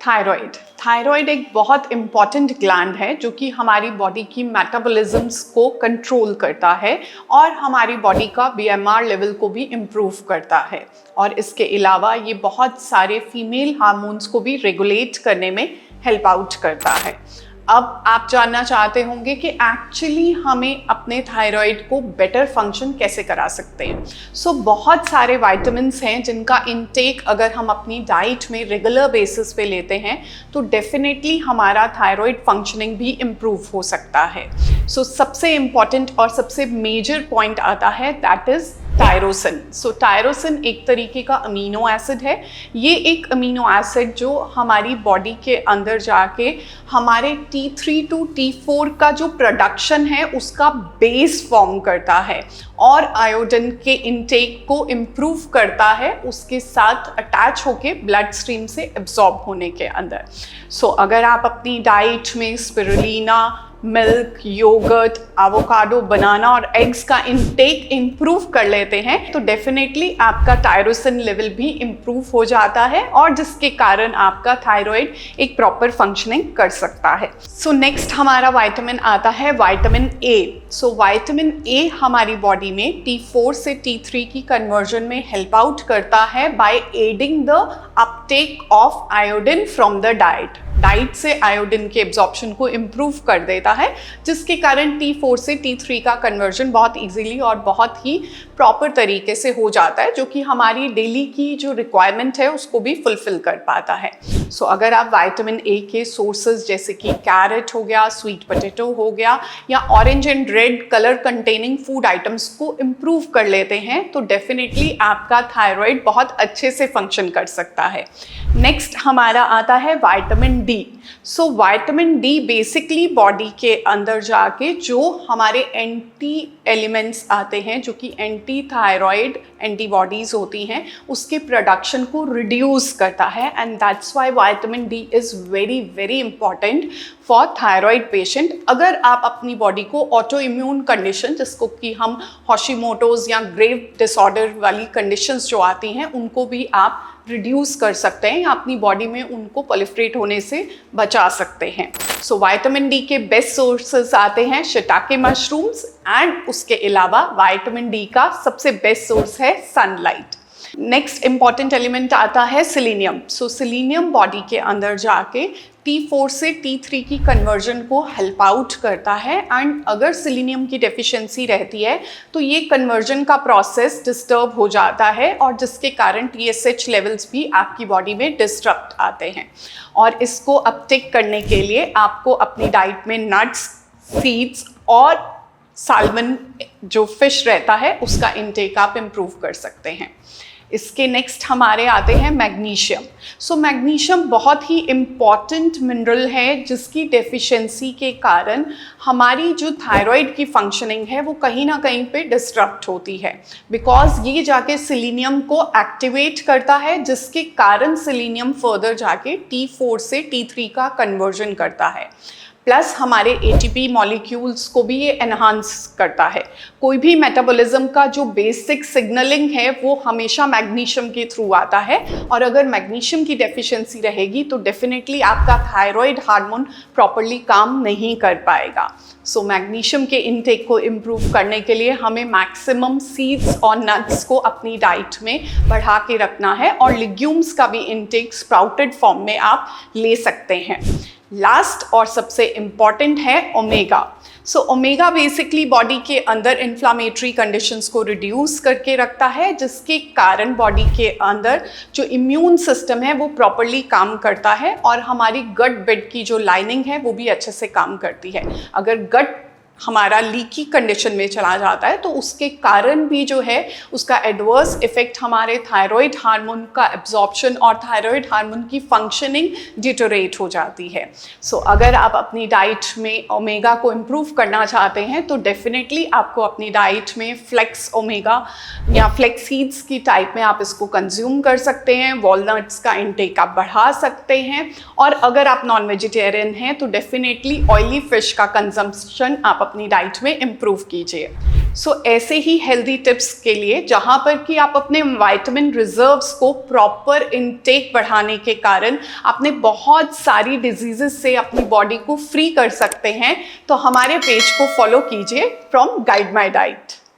Thyroid thyroid एक बहुत important gland है जो कि हमारी बॉडी की मेटाबॉलिज्म्स को कंट्रोल करता है और हमारी बॉडी का बीएमआर लेवल को भी इम्प्रूव करता है। और इसके अलावा ये बहुत सारे फीमेल हार्मोन्स को भी रेगुलेट करने में हेल्प आउट करता है। अब आप जानना चाहते होंगे कि एक्चुअली हमें अपने थायराइड को बेटर फंक्शन कैसे करा सकते हैं। बहुत सारे विटामिन्स हैं जिनका इनटेक अगर हम अपनी डाइट में रेगुलर बेसिस पे लेते हैं तो डेफिनेटली हमारा थायराइड फंक्शनिंग भी इम्प्रूव हो सकता है। सबसे इम्पॉर्टेंट और सबसे मेजर पॉइंट आता है दैट इज़ टायरोसिन। टायरोसिन एक तरीके का अमीनो एसिड है। ये एक अमीनो एसिड जो हमारी बॉडी के अंदर जाके हमारे T3 to T4 का जो प्रोडक्शन है उसका बेस फॉर्म करता है और आयोडीन के इनटेक को इम्प्रूव करता है, उसके साथ अटैच होके ब्लड स्ट्रीम से एब्जॉर्ब होने के अंदर। अगर आप अपनी डाइट में स्पिरुलिना, मिल्क, योगर्ट, एवोकाडो, बनाना और एग्स का इनटेक इम्प्रूव कर लेते हैं तो डेफिनेटली आपका टायरोसिन लेवल भी इम्प्रूव हो जाता है और जिसके कारण आपका थायराइड एक प्रॉपर फंक्शनिंग कर सकता है। नेक्स्ट हमारा विटामिन आता है विटामिन ए। विटामिन ए हमारी बॉडी में T4 से T3 की कन्वर्जन में हेल्प आउट करता है by adding the Uptake of iodine from the diet से आयोडीन के एब्जॉर्प्शन को इम्प्रूव कर देता है, जिसके कारण T4 से T3 का कन्वर्जन बहुत इजीली और बहुत ही प्रॉपर तरीके से हो जाता है, जो कि हमारी डेली की जो रिक्वायरमेंट है उसको भी फुलफिल कर पाता है। अगर आप विटामिन ए के सोर्सेज जैसे कि कैरेट हो गया, स्वीट पोटैटो हो गया या orange and red colour containing food items को इम्प्रूव कर लेते हैं तो डेफिनेटली आपका थायराइड बहुत अच्छे से फंक्शन कर सकता है। नेक्स्ट हमारा आता है vitamin D. Vitamin D basically body के अंदर जाके जो हमारे एंटी एलिमेंट्स आते हैं जो कि एंटी थायराइड एंटीबॉडीज होती हैं उसके प्रोडक्शन को रिड्यूस करता है and that's why vitamin D is very very important for thyroid patient. अगर आप अपनी बॉडी को ऑटो इम्यून कंडीशन जिसको कि हम हॉशिमोटोज या ग्रेव डिसऑर्डर वाली कंडीशंस जो आती हैं उनको भी आप रिड्यूस कर सकते हैं या अपनी बॉडी में उनको प्रोलिफरेट होने से बचा सकते हैं। विटामिन डी के बेस्ट सोर्सेस आते हैं शिटाके मशरूम्स एंड उसके अलावा विटामिन डी का सबसे बेस्ट सोर्स है सनलाइट। नेक्स्ट इंपॉर्टेंट एलिमेंट आता है सिलीनियम। सिलीनियम बॉडी के अंदर जाके T4 से T3 की कन्वर्जन को हेल्प आउट करता है एंड अगर सिलीनियम की डेफिशिएंसी रहती है तो ये कन्वर्जन का प्रोसेस डिस्टर्ब हो जाता है और जिसके कारण TSH लेवल्स भी आपकी बॉडी में डिस्टर्ब आते हैं। और इसको अपटेक करने के लिए आपको अपनी डाइट में नट्स, सीड्स और साल्मन जो फिश रहता है उसका इंटेक आप इम्प्रूव कर सकते हैं। इसके नेक्स्ट हमारे आते हैं मैग्नीशियम। मैग्नीशियम बहुत ही इम्पॉर्टेंट मिनरल है जिसकी डेफिशिएंसी के कारण हमारी जो थायराइड की फंक्शनिंग है वो कहीं ना कहीं पे डिस्टर्ब होती है, बिकॉज ये जाके सिलीनियम को एक्टिवेट करता है जिसके कारण सिलीनियम फर्दर जाके T4 से T3 का कन्वर्जन करता है। प्लस हमारे ATP मॉलिक्यूल्स को भी ये एनहांस करता है। कोई भी मेटाबॉलिज्म का जो बेसिक सिग्नलिंग है वो हमेशा मैग्नीशियम के थ्रू आता है और अगर मैग्नीशियम की डेफिशिएंसी रहेगी तो डेफिनेटली आपका थायराइड हार्मोन प्रॉपरली काम नहीं कर पाएगा। मैग्नीशियम के इनटेक को इम्प्रूव करने के लिए हमें मैक्सिमम सीड्स और नट्स को अपनी डाइट में बढ़ा के रखना है और लिग्यूम्स का भी इनटेक स्प्राउटेड फॉर्म में आप ले सकते हैं। लास्ट और सबसे इम्पॉर्टेंट है ओमेगा। ओमेगा बेसिकली बॉडी के अंदर इन्फ्लामेटरी कंडीशंस को रिड्यूस करके रखता है जिसके कारण बॉडी के अंदर जो इम्यून सिस्टम है वो प्रॉपरली काम करता है और हमारी गट बेड की जो लाइनिंग है वो भी अच्छे से काम करती है। अगर गट हमारा लीकी कंडीशन में चला जाता है तो उसके कारण भी जो है उसका एडवर्स इफेक्ट हमारे थायराइड हार्मोन का एब्जॉर्प्शन और थायराइड हार्मोन की फंक्शनिंग डिटोरेट हो जाती है। अगर आप अपनी डाइट में ओमेगा को इम्प्रूव करना चाहते हैं तो डेफिनेटली आपको अपनी डाइट में फ्लेक्स ओमेगा या फ्लेक्स सीड्स की टाइप में आप इसको कंज्यूम कर सकते हैं। वॉलनट्स का इंटेक आप बढ़ा सकते हैं और अगर आप नॉन वेजिटेरियन हैं तो डेफिनेटली ऑयली फिश का कंजम्पशन आप अपनी डाइट में इम्प्रूव कीजिए। सो ऐसे ही हेल्दी टिप्स के लिए जहाँ पर कि आप अपने विटामिन रिजर्व्स को प्रॉपर इनटेक बढ़ाने के कारण अपने बहुत सारी डिजीजेस से अपनी बॉडी को फ्री कर सकते हैं, तो हमारे पेज को फॉलो कीजिए फ्रॉम गाइड माई डाइट।